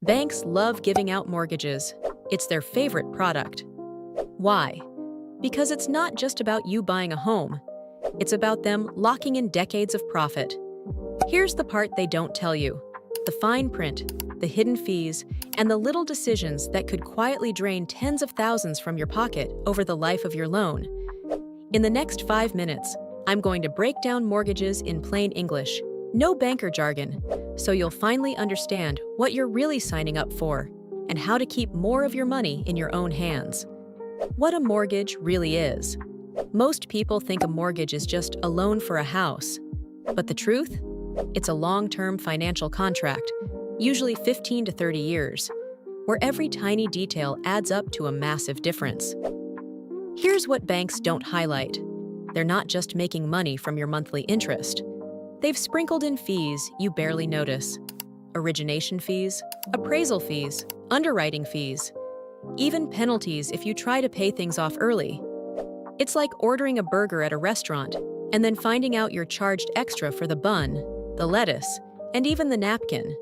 Banks love giving out mortgages. It's their favorite product. Why? Because it's not just about you buying a home. It's about them locking in decades of profit. Here's the part they don't tell you: the fine print, the hidden fees, and the little decisions that could quietly drain tens of thousands from your pocket over the life of your loan. In the next 5 minutes, I'm going to break down mortgages in plain English, no banker jargon, so you'll finally understand what you're really signing up for and how to keep more of your money in your own hands. What a mortgage really is. Most people think a mortgage is just a loan for a house. But the truth? It's a long-term financial contract, usually 15 to 30 years, where every tiny detail adds up to a massive difference. Here's what banks don't highlight. They're not just making money from your monthly interest. They've sprinkled in fees you barely notice: origination fees, appraisal fees, underwriting fees, even penalties if you try to pay things off early. It's like ordering a burger at a restaurant and then finding out you're charged extra for the bun, the lettuce, and even the napkin.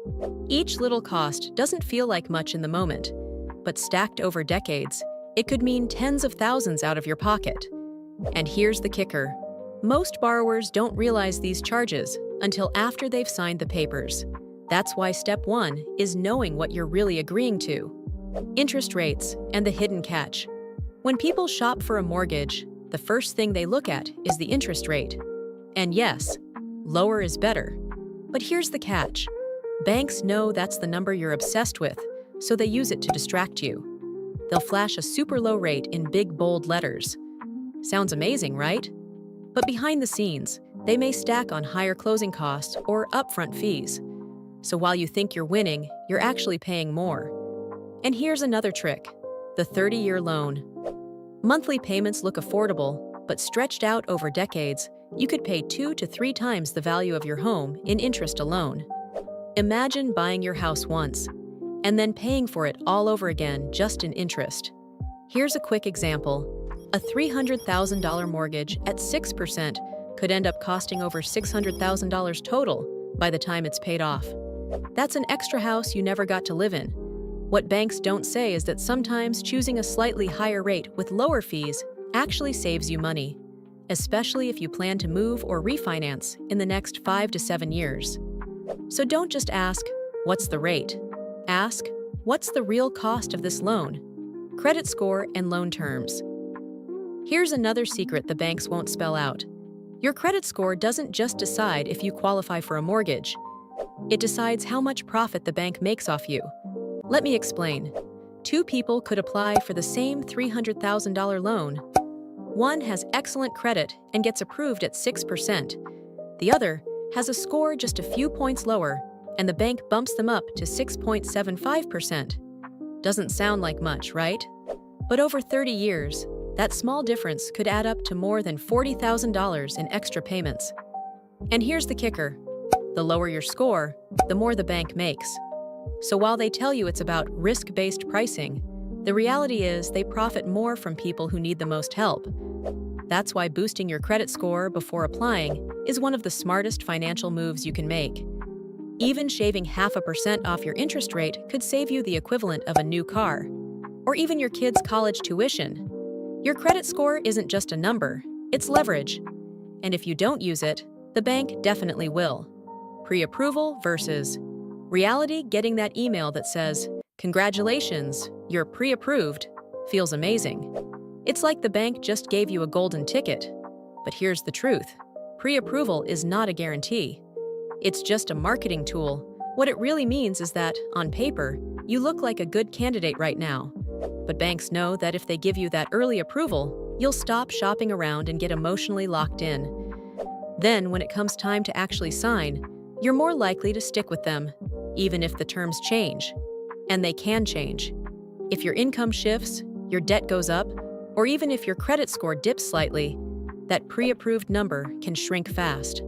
Each little cost doesn't feel like much in the moment, but stacked over decades, it could mean tens of thousands out of your pocket. And here's the kicker: most borrowers don't realize these charges until after they've signed the papers. That's why step 1 is knowing what you're really agreeing to. Interest rates and the hidden catch. When people shop for a mortgage, the first thing they look at is the interest rate. And yes, lower is better. But here's the catch: banks know that's the number you're obsessed with, so they use it to distract you. They'll flash a super low rate in big, bold letters. Sounds amazing, right? But behind the scenes, they may stack on higher closing costs or upfront fees. So while you think you're winning, you're actually paying more. And here's another trick: the 30-year loan. Monthly payments look affordable, but stretched out over decades, you could pay 2 to 3 times the value of your home in interest alone. Imagine buying your house once, and then paying for it all over again just in interest. Here's a quick example. A $300,000 mortgage at 6% could end up costing over $600,000 total by the time it's paid off. That's an extra house you never got to live in. What banks don't say is that sometimes choosing a slightly higher rate with lower fees actually saves you money, especially if you plan to move or refinance in the next 5 to 7 years. So don't just ask, "What's the rate?" Ask, "What's the real cost of this loan?" Credit score and loan terms. Here's another secret the banks won't spell out. Your credit score doesn't just decide if you qualify for a mortgage. It decides how much profit the bank makes off you. Let me explain. 2 people could apply for the same $300,000 loan. One has excellent credit and gets approved at 6%. The other has a score just a few points lower, and the bank bumps them up to 6.75%. Doesn't sound like much, right? But over 30 years, that small difference could add up to more than $40,000 in extra payments. And here's the kicker: the lower your score, the more the bank makes. So while they tell you it's about risk-based pricing, the reality is they profit more from people who need the most help. That's why boosting your credit score before applying is one of the smartest financial moves you can make. Even shaving 0.5% off your interest rate could save you the equivalent of a new car, or even your kids' college tuition. Your credit score isn't just a number, it's leverage. And if you don't use it, the bank definitely will. Pre-approval versus reality. Getting that email that says, "Congratulations, you're pre-approved," feels amazing. It's like the bank just gave you a golden ticket. But here's the truth: pre-approval is not a guarantee. It's just a marketing tool. What it really means is that, on paper, you look like a good candidate right now. But banks know that if they give you that early approval, you'll stop shopping around and get emotionally locked in. Then, when it comes time to actually sign, you're more likely to stick with them, even if the terms change. And they can change. If your income shifts, your debt goes up, or even if your credit score dips slightly, that pre-approved number can shrink fast.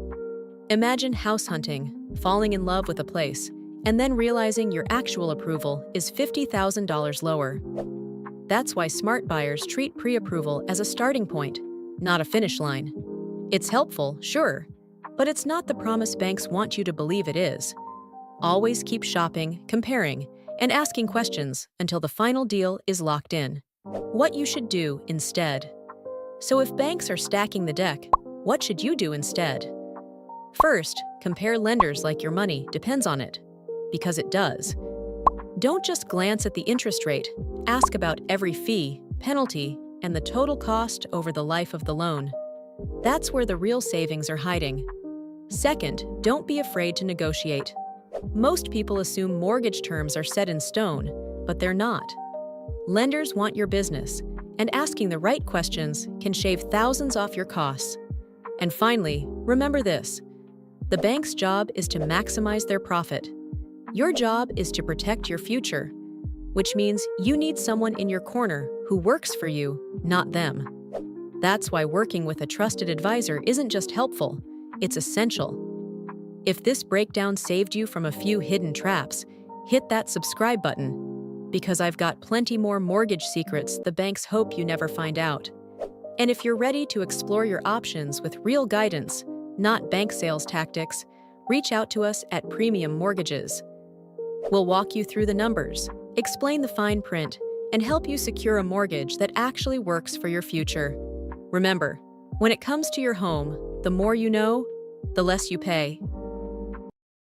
Imagine house hunting, falling in love with a place, and then realizing your actual approval is $50,000 lower. That's why smart buyers treat pre-approval as a starting point, not a finish line. It's helpful, sure, but it's not the promise banks want you to believe it is. Always keep shopping, comparing, and asking questions until the final deal is locked in. What you should do instead. So if banks are stacking the deck, what should you do instead? First, compare lenders like your money depends on it, because it does. Don't just glance at the interest rate, ask about every fee, penalty, and the total cost over the life of the loan. That's where the real savings are hiding. Second, don't be afraid to negotiate. Most people assume mortgage terms are set in stone, but they're not. Lenders want your business, and asking the right questions can shave thousands off your costs. And finally, remember this: the bank's job is to maximize their profit. Your job is to protect your future, which means you need someone in your corner who works for you, not them. That's why working with a trusted advisor isn't just helpful, it's essential. If this breakdown saved you from a few hidden traps, hit that subscribe button, because I've got plenty more mortgage secrets the banks hope you never find out. And if you're ready to explore your options with real guidance, not bank sales tactics, reach out to us at Premium Mortgages. We'll walk you through the numbers, explain the fine print, and help you secure a mortgage that actually works for your future. Remember, when it comes to your home, the more you know, the less you pay.